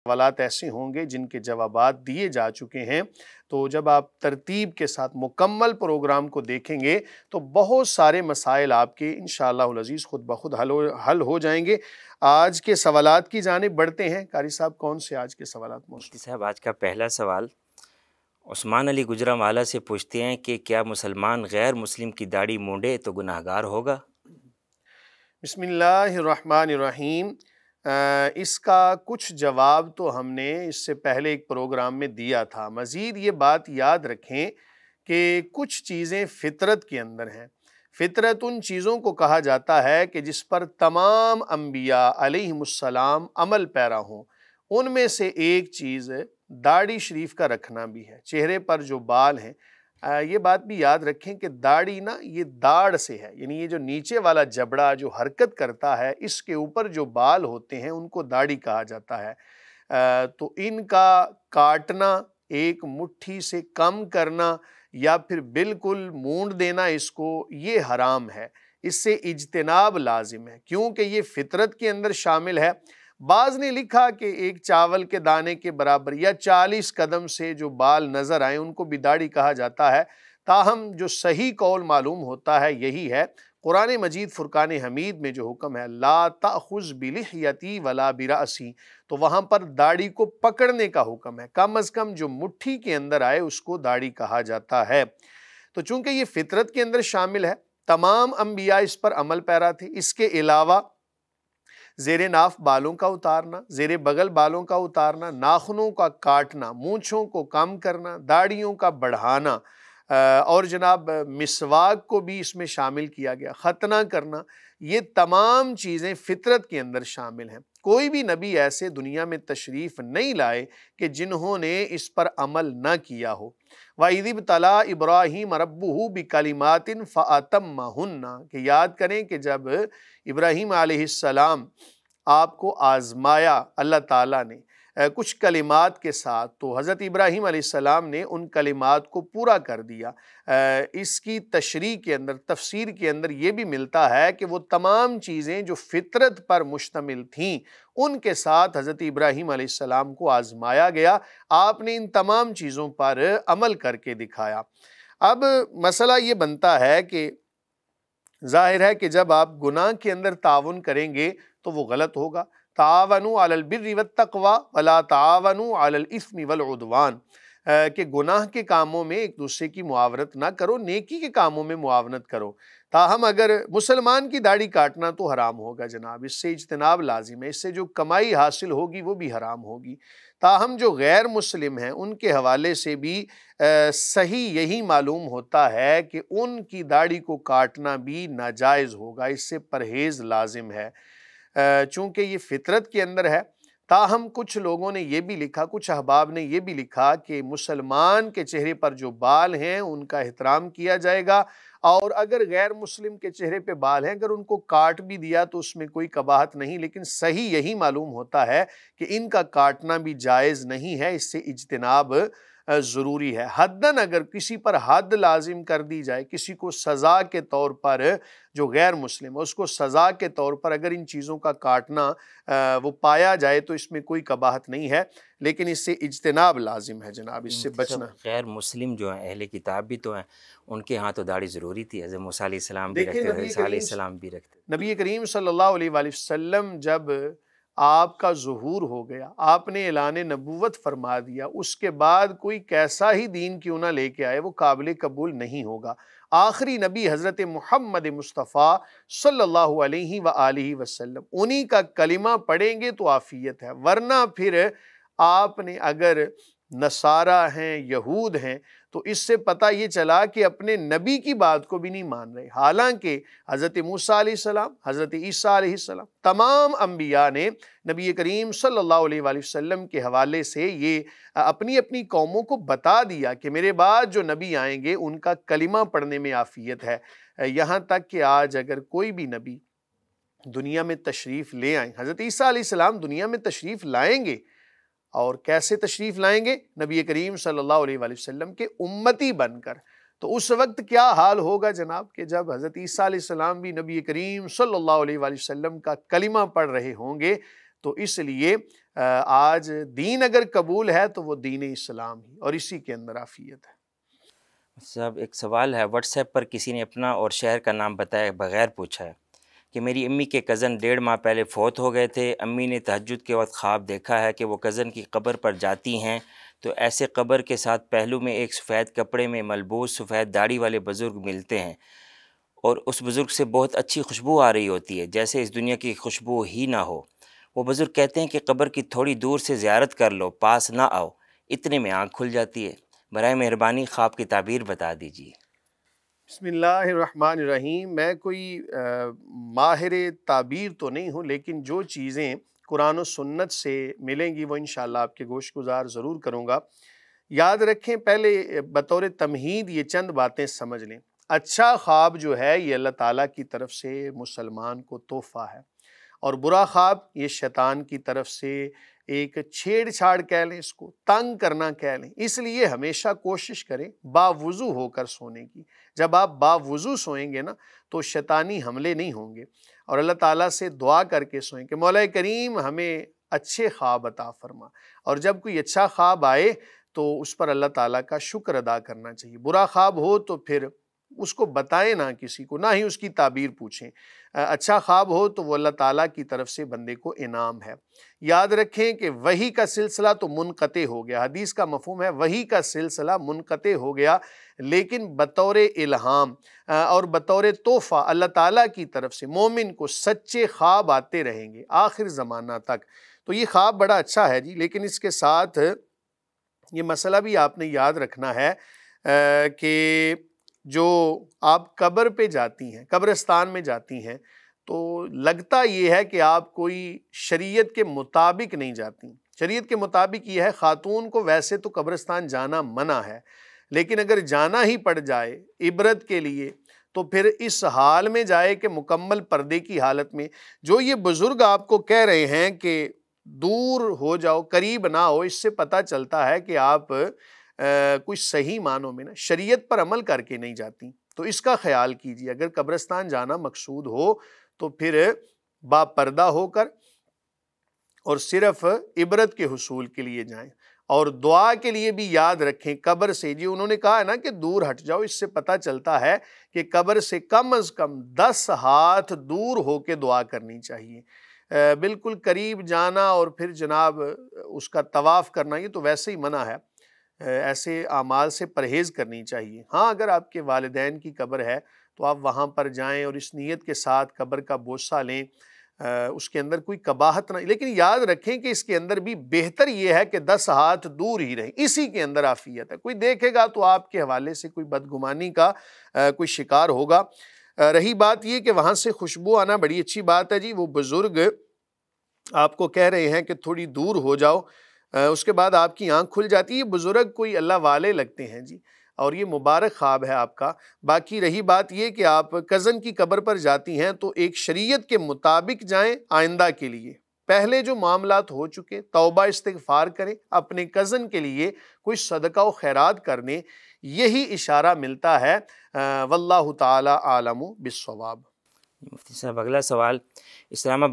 सवालात ऐसे होंगे जिनके जवाबात दिए जा चुके हैं। तो जब आप तरतीब के साथ मुकम्मल प्रोग्राम को देखेंगे तो बहुत सारे मसाइल आपके इंशाअल्लाह अज़ीज़ खुद ब खुद हल हो जाएंगे। आज के सवालात की जानिब बढ़ते हैं। कारी साहब, कौन से आज के सवालात मौजूद? मुफ्ती साहब, आज का पहला सवाल उस्मान अली गुजरांवाला से पूछते हैं कि क्या मुसलमान गैर मुस्लिम की दाढ़ी मूंढे तो गुनाहगार होगा? बिस्मिल्लाहिर्रहमानिर्रहीम। इसका कुछ जवाब तो हमने इससे पहले एक प्रोग्राम में दिया था। मज़ीद ये बात याद रखें कि कुछ चीज़ें फ़ितरत के अंदर हैं। फ़ितरत उन चीज़ों को कहा जाता है कि जिस पर तमाम अम्बिया अलैहिमुस्सलाम अमल पैरा हों। उनमें से एक चीज़ दाढ़ी शरीफ का रखना भी है। चेहरे पर जो बाल हैं, ये बात भी याद रखें कि दाढ़ी ना ये दाढ़ से है, यानी ये जो नीचे वाला जबड़ा जो हरकत करता है इसके ऊपर जो बाल होते हैं उनको दाढ़ी कहा जाता है। तो इनका काटना, एक मुट्ठी से कम करना या फिर बिल्कुल मूंड देना, इसको ये हराम है। इससे इज्तिनाब लाजिम है क्योंकि ये फितरत के अंदर शामिल है। बाज़ ने लिखा कि एक चावल के दाने के बराबर या 40 कदम से जो बाल नज़र आए उनको भी दाढ़ी कहा जाता है। ताहम जो सही कौल मालूम होता है यही है। कुरान मजीद फुरकान हमीद में जो हुक्म है ला ताखुज़ बिलिह्यती वला बिरासी, तो वहाँ पर दाढ़ी को पकड़ने का हुक्म है। कम अज़ कम जो मुट्ठी के अंदर आए उसको दाढ़ी कहा जाता है। तो चूँकि ये फितरत के अंदर शामिल है, तमाम अम्बिया इस पर अमल पैरा थे। इसके अलावा ज़ेरे नाफ बालों का उतारना, ज़ेरे बगल बालों का उतारना, नाखूनों का काटना, मूँछों को कम करना, दाढ़ियों का बढ़ाना और जनाब मिसवाक को भी इसमें शामिल किया गया, खतना करना, ये तमाम चीज़ें फितरत के अंदर शामिल हैं। कोई भी नबी ऐसे दुनिया में तशरीफ़ नहीं लाए कि जिन्होंने इस पर अमल न किया हो। वइज़ तला इब्राहीम रब्बुहु बिकलिमातिन फ़अतम्महुन्ना, कि याद करें कि जब इब्राहीम अलैहिस्सलाम आपको आज़माया अल्लाह ताला ने कुछ कलिमात के साथ, तो हज़रत इब्राहीम अलैहिस्सलाम ने उन कलिमात को पूरा कर दिया। इसकी तशरीह के अंदर, तफसीर के अंदर ये भी मिलता है कि वो तमाम चीज़ें जो फितरत पर मुश्तमिल थीं उनके साथ हज़रत इब्राहीम अलैहिस्सलाम को आज़माया गया। आपने इन तमाम चीज़ों पर अमल करके दिखाया। अब मसला ये बनता है कि ज़ाहिर है कि जब आप गुनाह के अंदर ताउन करेंगे तो वो गलत होगा। तावनु अलल बिर्रि वत्तक़वा वला तावनु अलल इस्मि वल उद्वान, कि गुनाह के कामों में एक दूसरे की मुआवनत ना करो, नेकी के कामों में मुआवनत करो। ताहम अगर मुसलमान की दाढ़ी काटना तो हराम होगा जनाब, इससे इज्तिनाब लाजिम है, इससे जो कमाई हासिल होगी वो भी हराम होगी। ताहम जो गैर मुस्लिम हैं उनके हवाले से भी सही यही मालूम होता है कि उनकी दाढ़ी को काटना भी नाजायज़ होगा, इससे परहेज़ लाजिम है चूँकि ये फितरत के अंदर है। ताहम कुछ लोगों ने ये भी लिखा, कुछ अहबाब ने ये भी लिखा कि मुसलमान के चेहरे पर जो बाल हैं उनका एहतराम किया जाएगा, और अगर गैर मुस्लिम के चेहरे पे बाल हैं अगर उनको काट भी दिया तो उसमें कोई कबाहत नहीं। लेकिन सही यही मालूम होता है कि इनका काटना भी जायज़ नहीं है, इससे इज्तिनाब ज़रूरी है। हद्दन अगर किसी पर हद लाजिम कर दी जाए, किसी को सज़ा के तौर पर, जो गैर मुस्लिम है उसको सज़ा के तौर पर अगर इन चीज़ों का काटना वो पाया जाए तो इसमें कोई कबाहत नहीं है, लेकिन इससे इज्तिनाब लाजिम है जनाब, इससे बचना। गैर मुस्लिम जो हैं, अहले किताब भी तो हैं, उनके यहाँ तो दाढ़ी ज़रूरी थी। हज़रत मूसा अलैहिस्सलाम भी रखते थे, ईसा अलैहिस्सलाम भी रखते। नबी करीम सल्लल्लाहु अलैहि वसल्लम जब आपका ज़ुहूर हो गया, आपने ऐलान नबूवत फरमा दिया, उसके बाद कोई कैसा ही दीन क्यों ना लेके आए वो काबिल कबूल नहीं होगा। आखिरी नबी हज़रत मुहम्मद मुस्तफ़ा सल्लल्लाहु अलैहि व आलिहि वसल्लम, उन्हीं का कलिमा पढ़ेंगे तो आफ़ियत है। वरना फिर आपने अगर नसारा हैं, यहूद हैं, तो इससे पता ये चला कि अपने नबी की बात को भी नहीं मान रहे। हालांकि हज़रत मूसा अलैहिस्सलाम, हज़रत ईसा अलैहिस्सलाम, तमाम अम्बिया ने नबी करीम सल्लल्लाहु अलैहि वसल्लम के हवाले से ये अपनी अपनी कौमों को बता दिया कि मेरे बाद जो नबी आएंगे उनका कलिमा पढ़ने में आफ़ियत है। यहाँ तक कि आज अगर कोई भी नबी दुनिया में तशरीफ़ ले आए, हज़रत ईसा अलैहिस्सलाम दुनिया में तशरीफ़ लाएंगे, और कैसे तशरीफ़ लाएंगे? नबी करीम सल्लल्लाहु अलैहि वसल्लम के उम्मती बनकर। तो उस वक्त क्या हाल होगा जनाब कि जब हज़रत ईसा अलैहिस्सलाम भी नबी करीम सल्लल्लाहु अलैहि वसल्लम का कलिमा पढ़ रहे होंगे। तो इसलिए آج دین اگر قبول ہے تو وہ دین اسلام ہی، اور اسی کے اندر عافیت ہے۔ صاحب ایک سوال ہے، واٹس ایپ پر کسی نے اپنا اور شہر کا نام بتائے بغیر پوچھا ہے کہ میری امی کے کزن 1.5 ماہ پہلے فوت ہو گئے تھے۔ امی نے تہجد کے وقت خواب دیکھا ہے کہ وہ کزن کی قبر پر جاتی ہیں تو ایسے قبر کے ساتھ پہلو میں ایک سفید کپڑے میں ملبوس سفید داڑھی والے بزرگ ملتے ہیں، اور اس بزرگ سے بہت اچھی خوشبو آ رہی ہوتی ہے، جیسے اس دنیا کی خوشبو ہی نہ ہو۔ وہ بزرگ کہتے ہیں کہ قبر کی تھوڑی دور سے زیارت کر لو، پاس نہ آؤ۔ اتنے میں آنکھ کھل جاتی ہے۔ برائے مہربانی خواب کی تعبیر بتا دیجیے۔ بسم اللہ الرحمن الرحیم۔ میں کوئی ماہر تعبیر تو نہیں ہوں، لیکن جو چیزیں قرآن و سنت سے ملیں گی وہ انشاءاللہ آپ کے گوش گزار ضرور کروں گا۔ یاد رکھیں، پہلے بطور تمہید یہ چند باتیں سمجھ لیں۔ اچھا خواب جو ہے یہ اللہ تعالیٰ کی طرف سے مسلمان کو تحفہ ہے، اور برا خواب یہ شیطان کی طرف سے ایک چھیڑ چھاڑ کہہ لیں، اس کو تنگ کرنا کہہ لیں۔ اس لیے ہمیشہ کوشش کریں باوضو ہو کر سونے کی۔ جب آپ باوضو سوئیں گے نا تو شیطانی حملے نہیں ہوں گے، اور اللہ تعالیٰ سے دعا کر کے سوئیں کہ مولا کریم ہمیں اچھے خواب عطا فرما، اور جب کوئی اچھا خواب آئے تو اس پر اللہ تعالیٰ کا شکر ادا کرنا چاہیے۔ برا خواب ہو تو پھر اس کو بتائیں نہ کسی کو، نہ ہی اس کی تعبیر پوچھیں۔ اچھا خواب ہو تو وہ اللہ تعالیٰ کی طرف سے بندے کو انعام ہے۔ یاد رکھیں کہ وحی کا سلسلہ تو منقطع ہو گیا، حدیث کا مفہوم ہے وحی کا سلسلہ منقطع ہو گیا، لیکن بطور الہام اور بطور تحفہ اللہ تعالیٰ کی طرف سے مومن کو سچے خواب آتے رہیں گے آخر زمانہ تک۔ تو یہ خواب بڑا اچھا ہے جی، لیکن اس کے ساتھ یہ مسئلہ بھی آپ نے یاد رکھنا ہے کہ جو آپ قبر پہ جاتی ہیں، قبرستان میں جاتی ہیں، تو لگتا یہ ہے کہ آپ کوئی شریعت کے مطابق نہیں جاتی۔ شریعت کے مطابق یہ ہے، خاتون کو ویسے تو قبرستان جانا منع ہے، لیکن اگر جانا ہی پڑ جائے عبرت کے لیے تو پھر اس حال میں جائے کہ مکمل پردے کی حالت میں۔ جو یہ بزرگ آپ کو کہہ رہے ہیں کہ دور ہو جاؤ، قریب نہ ہو، اس سے پتہ چلتا ہے کہ آپ کوئی صحیح معنوں میں نا شریعت پر عمل کر کے نہیں جاتی۔ تو اس کا خیال کیجیے، اگر قبرستان جانا مقصود ہو تو پھر با پردہ ہو کر اور صرف عبرت کے حصول کے لیے جائیں، اور دعا کے لیے بھی یاد رکھیں قبر سے، جی انہوں نے کہا ہے نا کہ دور ہٹ جاؤ، اس سے پتہ چلتا ہے کہ قبر سے کم از کم 10 ہاتھ دور ہو کے دعا کرنی چاہیے۔ بالکل قریب جانا اور پھر جناب اس کا طواف کرنا یہ تو ویسے ہی منع ہے، ایسے اعمال سے پرہیز کرنی چاہیے۔ ہاں اگر آپ کے والدین کی قبر ہے تو آپ وہاں پر جائیں اور اس نیت کے ساتھ قبر کا بوسہ لیں، اس کے اندر کوئی قباحت نہیں، لیکن یاد رکھیں کہ اس کے اندر بھی بہتر یہ ہے کہ 10 ہاتھ دور ہی رہیں، اسی کے اندر عافیت ہے۔ کوئی دیکھے گا تو آپ کے حوالے سے کوئی بدگمانی کا کوئی شکار ہوگا۔ رہی بات یہ کہ وہاں سے خوشبو آنا بڑی اچھی بات ہے جی، وہ بزرگ آپ کو کہہ رہے ہیں کہ تھوڑی دور ہو جاؤ، اس کے بعد آپ کی آنکھ کھل جاتی ہے۔ یہ بزرگ کوئی اللہ والے لگتے ہیں جی، اور یہ مبارک خواب ہے آپ کا۔ باقی رہی بات یہ کہ آپ کزن کی قبر پر جاتی ہیں تو ایک شریعت کے مطابق جائیں، آئندہ کے لیے پہلے جو معاملات ہو چکے توبہ استغفار کریں، اپنے کزن کے لیے کوئی صدقہ و خیرات کرنے، یہی اشارہ ملتا ہے۔ واللہ تعالی عالم بالصواب۔ مفتی صاحب اگلا سوال، اسلام